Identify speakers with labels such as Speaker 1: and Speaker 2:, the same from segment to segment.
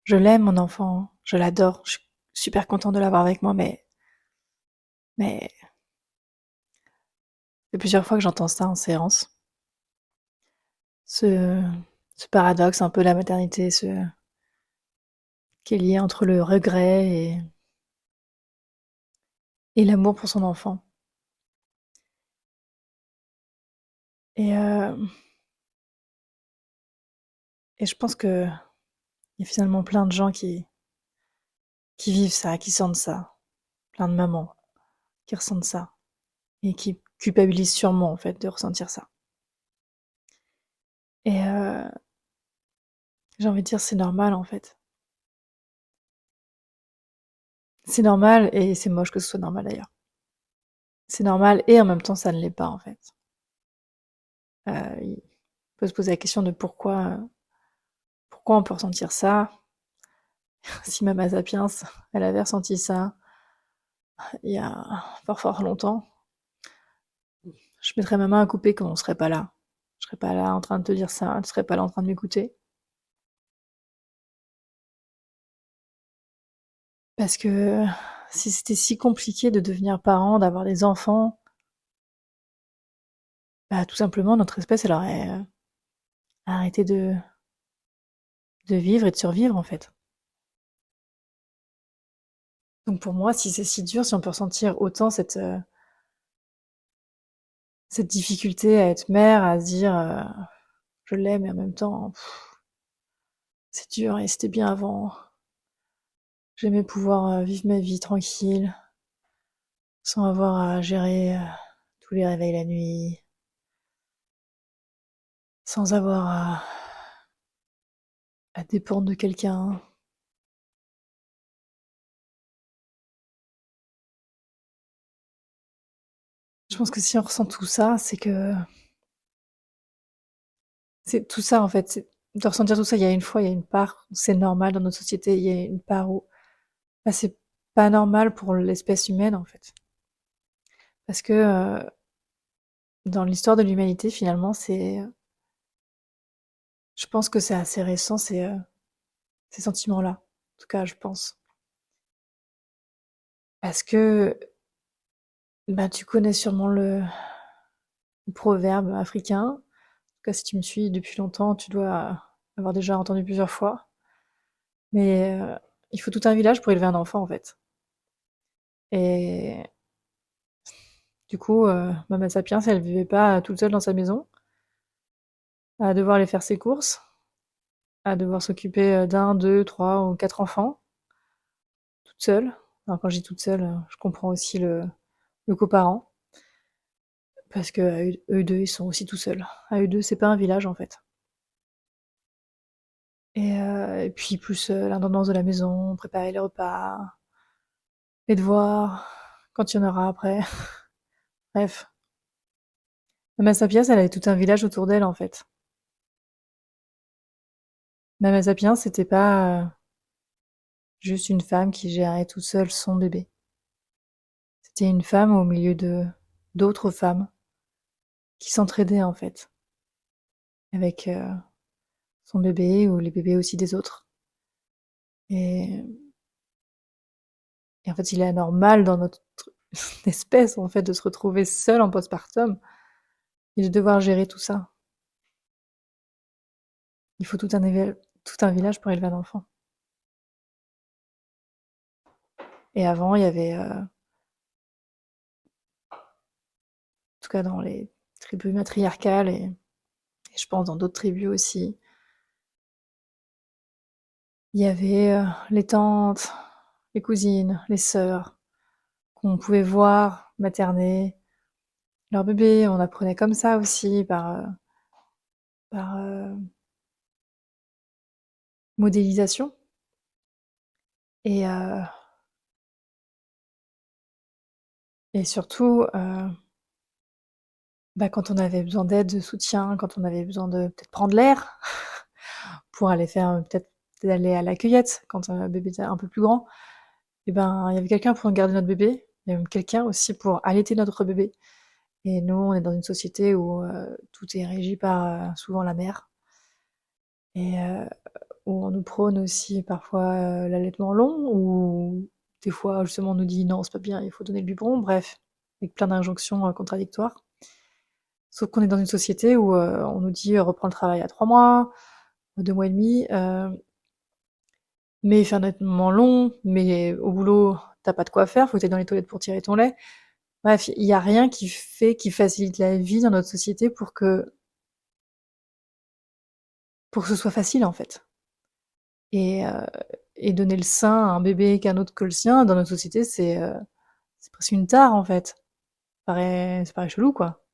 Speaker 1: Je l'aime mon enfant, hein, je l'adore, je suis super contente de l'avoir avec moi, mais il y a plusieurs fois que j'entends ça en séance. Ce ce paradoxe un peu de la maternité, qui est lié entre le regret et l'amour pour son enfant. Et et je pense qu'il y a finalement plein de gens qui vivent ça, qui sentent ça. Plein de mamans qui ressentent ça et qui culpabilisent sûrement, en fait, de ressentir ça. Et j'ai envie de dire: «C'est normal, en fait». C'est normal et c'est moche que ce soit normal, d'ailleurs. C'est normal et en même temps, ça ne l'est pas, en fait. Il faut se poser la question de pourquoi on peut ressentir ça? Si Mama Sapiens, elle avait ressenti ça il y a fort, fort longtemps, je mettrais ma main à couper qu'on serait pas là. Je serais pas là en train de te dire ça, tu serais pas là en train de m'écouter. Parce que si c'était si compliqué de devenir parent, d'avoir des enfants, bah, tout simplement notre espèce elle aurait, arrêté de vivre et de survivre, en fait. Donc pour moi, si c'est si dur, si on peut ressentir autant cette difficulté à être mère, à se dire, «Je l'aime» et en même temps, c'est dur et c'était bien avant. J'aimais pouvoir, vivre ma vie tranquille, sans avoir à gérer, tous les réveils la nuit, sans avoir à dépendre de quelqu'un. Je pense que si on ressent tout ça, c'est que c'est tout ça, en fait, c'est de ressentir tout ça, il y a une part où c'est normal dans notre société, il y a une part où, bah, c'est pas normal pour l'espèce humaine, en fait. Parce que, dans l'histoire de l'humanité, finalement, je pense que c'est assez récent ces sentiments-là. En tout cas, je pense. Parce que, bah, tu connais sûrement le proverbe africain. En tout cas, si tu me suis depuis longtemps, tu dois avoir déjà entendu plusieurs fois. Mais, il faut tout un village pour élever un enfant, en fait. Et du coup, Mama Sapiens, elle vivait pas toute seule dans sa maison, à devoir aller faire ses courses, à devoir s'occuper, d'1, 2, 3 ou 4 enfants, toute seule. Alors quand je dis toute seule, je comprends aussi le coparent, parce qu'à eux 2, ils sont aussi tout seuls. À eux 2, c'est pas un village, en fait. Et puis plus, l'intendance de la maison, préparer les repas, les devoirs, quand il y en aura après. Bref. Mama Sapiens, elle avait tout un village autour d'elle, en fait. Mama Sapiens, c'était pas, juste une femme qui gérait toute seule son bébé. C'était une femme au milieu de d'autres femmes qui s'entraidaient, en fait, avec, son bébé ou les bébés aussi des autres. Et et en fait, il est anormal dans notre espèce, en fait, de se retrouver seule en postpartum et de devoir gérer tout ça. Il faut tout un village pour élever un enfant. Et avant, il y avait, en tout cas dans les tribus matriarcales et je pense dans d'autres tribus aussi, il y avait, les tantes, les cousines, les sœurs qu'on pouvait voir materner leur bébé. On apprenait comme ça aussi par modélisation. Et et surtout, bah, quand on avait besoin d'aide, de soutien, quand on avait besoin de peut-être prendre l'air pour aller faire, peut-être d'aller à la cueillette quand, le bébé était un peu plus grand, et ben, il y avait quelqu'un pour garder notre bébé. Il y avait même quelqu'un aussi pour allaiter notre bébé. Et nous, on est dans une société où, tout est régi par, souvent la mère. Et où on nous prône aussi parfois l'allaitement long, ou des fois justement on nous dit non, c'est pas bien, il faut donner le biberon, bref, avec plein d'injonctions contradictoires. Sauf qu'on est dans une société où on nous dit reprends le travail à 3 mois, 2 mois et demi, mais fais un allaitement long, mais au boulot, t'as pas de quoi faire, faut que t'ailles dans les toilettes pour tirer ton lait. Bref, il y a rien qui facilite la vie dans notre société pour que ce soit facile en fait. Et, euh, et donner le sein à un bébé qu'un autre que le sien, dans notre société, c'est presque une tare en fait. Ça paraît chelou quoi.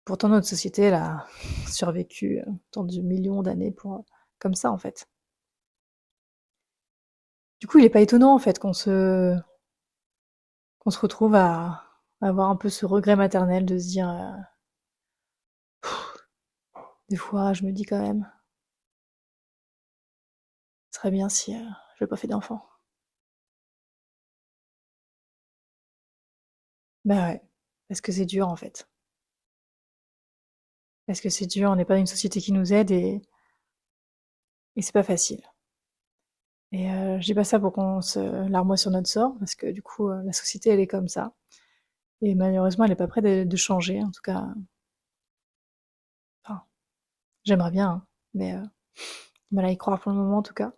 Speaker 1: Pourtant notre société, elle a survécu tant de millions d'années comme ça en fait. Du coup, il est pas étonnant en fait qu'on se retrouve à avoir un peu ce regret maternel de se dire, des fois, je me dis quand même, ce serait bien si j'avais pas fait d'enfant. Bah ouais, parce que c'est dur en fait. Parce que c'est dur, on n'est pas dans une société qui nous aide et c'est pas facile. Et je dis pas ça pour qu'on se larmoie sur notre sort, parce que du coup, la société, elle est comme ça. Et malheureusement, elle est pas prête de changer. En tout cas, enfin, j'aimerais bien, hein, mais mal à y croire pour le moment, en tout cas.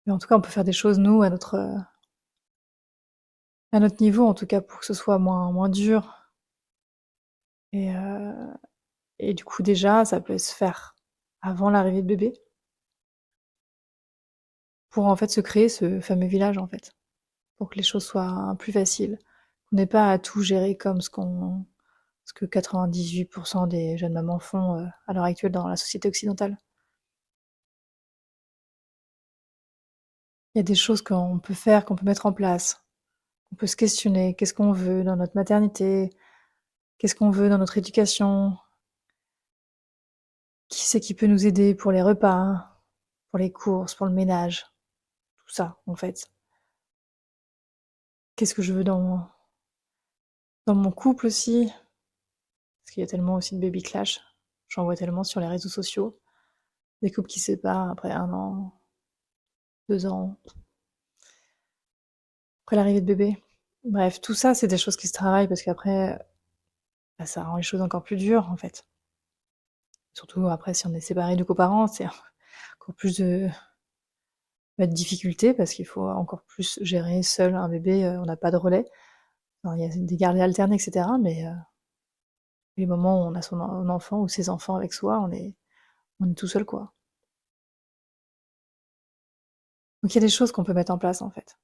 Speaker 1: Mais en tout cas, on peut faire des choses, nous, à notre niveau, en tout cas, pour que ce soit moins dur. Et, euh, et du coup, déjà, ça peut se faire avant l'arrivée de bébé, pour en fait se créer ce fameux village, en fait, pour que les choses soient plus faciles. On n'est pas à tout gérer comme ce que 98% des jeunes mamans font à l'heure actuelle dans la société occidentale. Il y a des choses qu'on peut faire, qu'on peut mettre en place. On peut se questionner, qu'est-ce qu'on veut dans notre maternité, qu'est-ce qu'on veut dans notre éducation, qui c'est qui peut nous aider pour les repas, pour les courses, pour le ménage, tout ça en fait. Qu'est-ce que je veux dans mon couple aussi, parce qu'il y a tellement aussi de baby clash, j'en vois tellement sur les réseaux sociaux, des couples qui se séparent après 1 an, 2 ans, après l'arrivée de bébé. Bref, tout ça, c'est des choses qui se travaillent parce qu'après, bah, ça rend les choses encore plus dures en fait. Surtout après, si on est séparé de coparents, c'est encore plus de difficultés parce qu'il faut encore plus gérer seul un bébé, on n'a pas de relais. Alors, il y a des gardes alternés, etc. Mais les moments où on a son enfant ou ses enfants avec soi, on est tout seul quoi. Donc il y a des choses qu'on peut mettre en place en fait.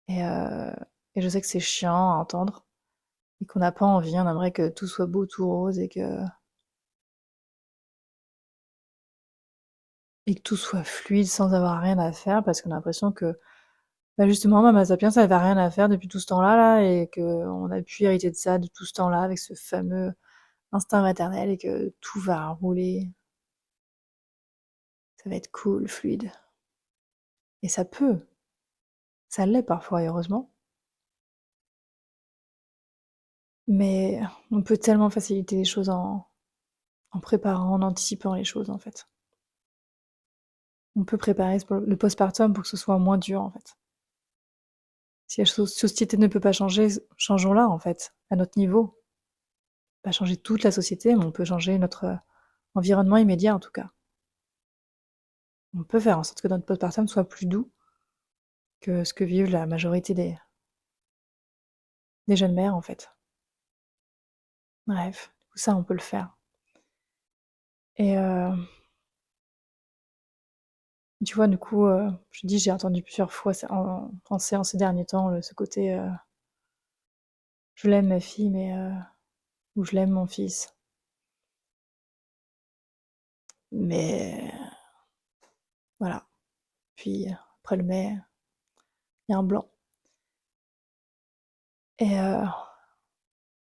Speaker 1: Et, euh, et je sais que c'est chiant à entendre et qu'on n'a pas envie, on aimerait que tout soit beau, tout rose et que tout soit fluide sans avoir rien à faire parce qu'on a l'impression que bah justement Mama Sapiens elle avait rien à faire depuis tout ce temps-là là, et qu'on a pu hériter de ça de tout ce temps-là avec ce fameux instinct maternel et que tout va rouler, ça va être cool, fluide. Et ça l'est parfois heureusement, mais on peut tellement faciliter les choses en préparant, en anticipant les choses en fait. On peut préparer le postpartum pour que ce soit moins dur en fait. Si la société ne peut pas changer, changeons-la en fait, à notre niveau. Pas changer toute la société, mais on peut changer notre environnement immédiat en tout cas. On peut faire en sorte que notre postpartum soit plus doux que ce que vivent la majorité des jeunes mères en fait. Bref, tout ça on peut le faire. Et tu vois, du coup, je dis, j'ai entendu plusieurs fois en séance ces derniers temps ce côté je l'aime ma fille, mais ou je l'aime mon fils. Mais voilà. Puis après le mai, il y a un blanc. Et, euh,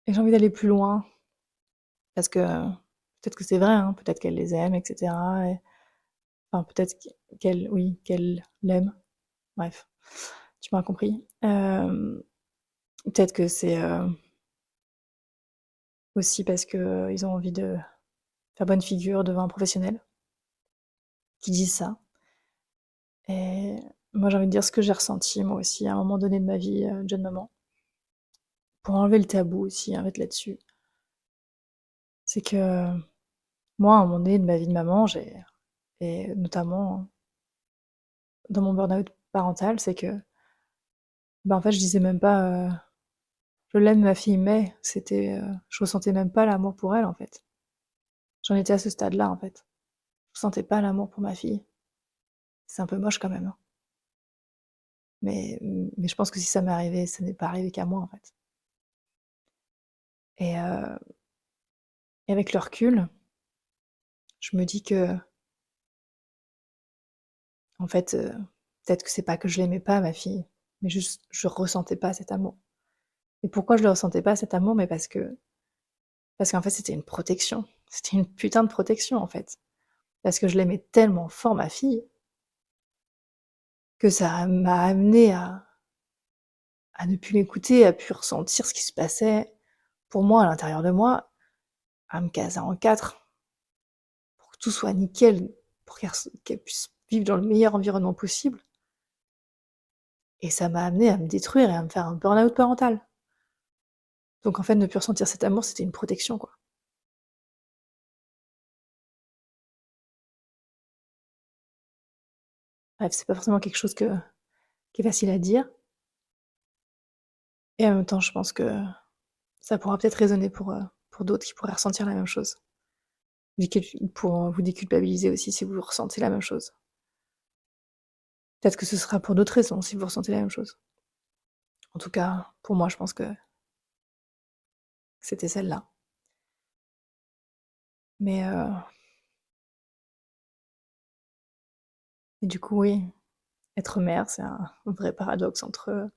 Speaker 1: et j'ai envie d'aller plus loin parce que peut-être que c'est vrai, hein, peut-être qu'elle les aime, etc. Enfin, peut-être qu'elle, oui, qu'elle l'aime. Bref, tu m'as compris. Peut-être que c'est aussi parce que ils ont envie de faire bonne figure devant un professionnel. qui disent ça. Et moi, j'ai envie de dire ce que j'ai ressenti, moi aussi, à un moment donné de ma vie, de jeune maman. Pour enlever le tabou aussi, en fait, là-dessus. C'est que moi, à un moment donné de ma vie de maman, et notamment dans mon burn-out parental, c'est que, bah, en fait, je disais même pas, je l'aime ma fille, mais je ressentais même pas l'amour pour elle, en fait. J'en étais à ce stade-là, en fait. Je ressentais pas l'amour pour ma fille. C'est un peu moche quand même, hein. Mais je pense que si ça m'est arrivé, ça n'est pas arrivé qu'à moi, en fait. Et avec le recul, je me dis que, en fait, peut-être que c'est pas que je l'aimais pas, ma fille, mais juste je ressentais pas cet amour. Et pourquoi je le ressentais pas cet amour? Mais parce qu'en fait, c'était une protection. C'était une putain de protection, en fait. Parce que je l'aimais tellement fort, ma fille, que ça m'a amenée à ne plus l'écouter, à plus ressentir ce qui se passait pour moi, à l'intérieur de moi, à me caser en 4 pour que tout soit nickel, pour qu'elle puisse vivre dans le meilleur environnement possible. Et ça m'a amenée à me détruire et à me faire un burn-out parental. Donc en fait, ne plus ressentir cet amour, c'était une protection, quoi. Bref, c'est pas forcément quelque chose qui est facile à dire. Et en même temps, je pense que ça pourra peut-être résonner pour d'autres qui pourraient ressentir la même chose. Pour vous déculpabiliser aussi si vous ressentez la même chose. Peut-être que ce sera pour d'autres raisons si vous ressentez la même chose. En tout cas, pour moi, je pense que c'était celle-là. Mais et du coup, oui, être mère, c'est un vrai paradoxe entre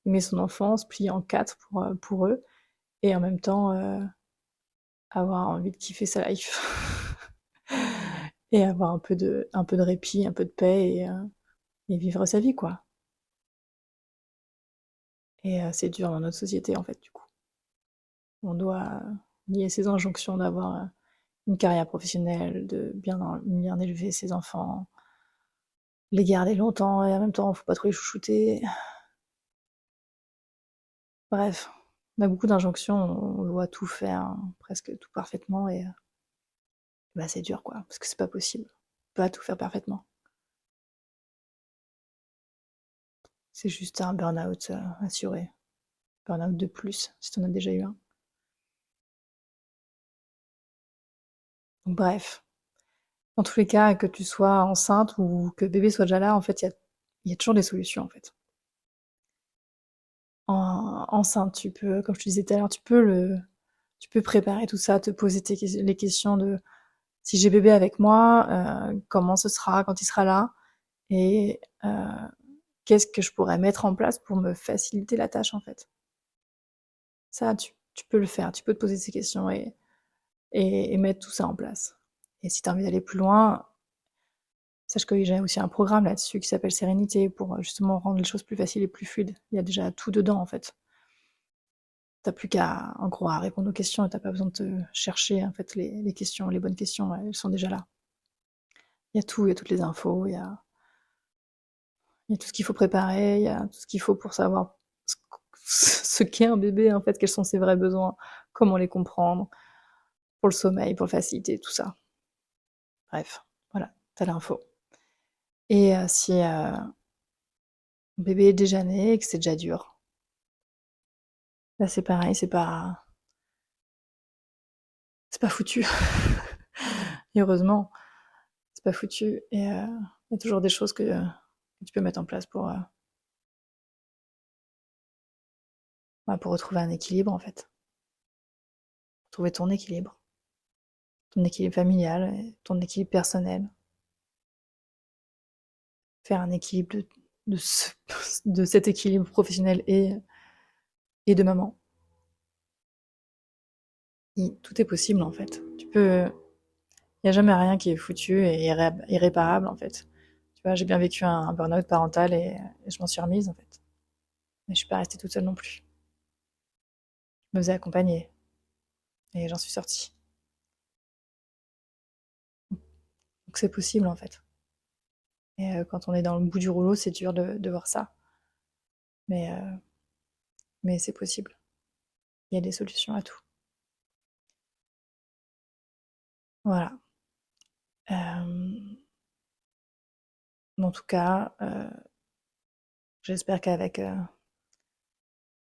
Speaker 1: aimer son enfant, se plier en 4 pour eux, et en même temps avoir envie de kiffer sa life. Et avoir un peu de répit, un peu de paix et vivre sa vie, quoi. Et c'est dur dans notre société, en fait, du coup. On doit nier ses injonctions d'avoir une carrière professionnelle, de bien élever ses enfants, les garder longtemps, et en même temps, faut pas trop les chouchouter. Bref, on a beaucoup d'injonctions, on doit tout faire, presque tout parfaitement, et bah, c'est dur, quoi, parce que c'est pas possible. On peut pas tout faire parfaitement. C'est juste un burn-out assuré. Burn-out de plus, si t'en as déjà eu un. Donc, bref, dans tous les cas, que tu sois enceinte ou que bébé soit déjà là, en fait, il y a toujours des solutions, en fait. Enceinte, tu peux, comme je te disais tout à l'heure, tu peux préparer tout ça, te poser les questions de si j'ai bébé avec moi, comment ce sera quand il sera là, et qu'est-ce que je pourrais mettre en place pour me faciliter la tâche, en fait. Ça, tu peux le faire, tu peux te poser ces questions et mettre tout ça en place. Et si tu as envie d'aller plus loin, sache que j'ai aussi un programme là-dessus qui s'appelle Sérénité pour justement rendre les choses plus faciles et plus fluides. Il y a déjà tout dedans, en fait. T'as plus qu'à, en gros, à répondre aux questions et t'as pas besoin de te chercher, en fait, les questions, les bonnes questions, elles sont déjà là. Il y a tout, il y a toutes les infos, il y a tout ce qu'il faut préparer, il y a tout ce qu'il faut pour savoir ce, ce qu'est un bébé, en fait, quels sont ses vrais besoins, comment les comprendre, pour le sommeil, pour le faciliter, tout ça. Bref, voilà, t'as l'info. Et si bébé est déjà né et que c'est déjà dur, là c'est pareil, c'est pas foutu. Et heureusement, c'est pas foutu. Et il y a toujours des choses que tu peux mettre en place bah, pour retrouver un équilibre en fait. Trouver ton équilibre familial, et ton équilibre personnel. Faire un équilibre de cet équilibre professionnel et de maman. Tout est possible en fait. Il n'y a jamais rien qui est foutu et irréparable en fait. Tu vois, j'ai bien vécu un burn-out parental et je m'en suis remise en fait. Mais je suis pas restée toute seule non plus. Je me faisais accompagner et j'en suis sortie. Donc c'est possible en fait. Et quand on est dans le bout du rouleau, c'est dur de voir ça. Mais c'est possible. Il y a des solutions à tout. Voilà. En tout cas, j'espère qu'avec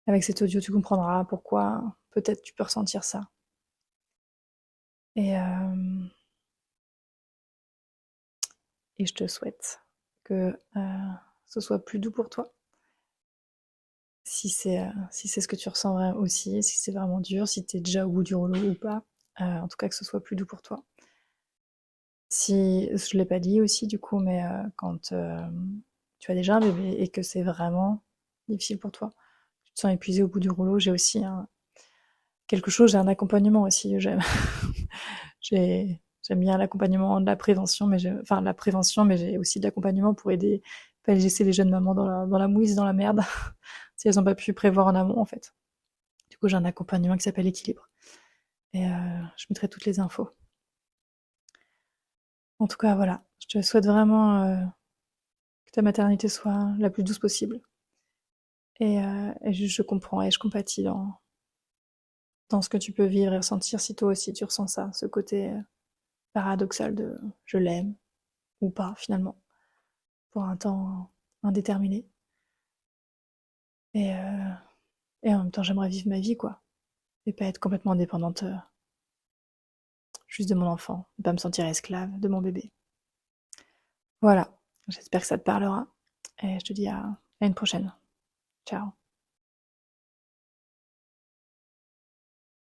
Speaker 1: avec cet audio, tu comprendras pourquoi peut-être tu peux ressentir ça. Et, et je te souhaite que ce soit plus doux pour toi. Si c'est ce que tu ressens vraiment aussi, si c'est vraiment dur, si tu es déjà au bout du rouleau ou pas, en tout cas que ce soit plus doux pour toi. Si je l'ai pas dit aussi du coup, mais quand tu as déjà un bébé et que c'est vraiment difficile pour toi, tu te sens épuisé au bout du rouleau, j'ai aussi quelque chose, j'ai un accompagnement aussi. J'aime bien l'accompagnement de la prévention, enfin la prévention, mais j'ai aussi de l'accompagnement pour aider, pas laisser les jeunes mamans dans la mouise, dans la merde, si elles n'ont pas pu prévoir en amont en fait. Du coup, j'ai un accompagnement qui s'appelle Équilibre. Et je mettrai toutes les infos. En tout cas, voilà. Je te souhaite vraiment que ta maternité soit la plus douce possible. Et je comprends et je compatis dans ce que tu peux vivre et ressentir si toi aussi tu ressens ça, ce côté paradoxal de je l'aime ou pas finalement, pour un temps indéterminé. Et, euh, et en même temps, j'aimerais vivre ma vie, quoi. Et pas être complètement indépendante juste de mon enfant, ne pas me sentir esclave de mon bébé. Voilà, j'espère que ça te parlera. Et je te dis à une prochaine. Ciao.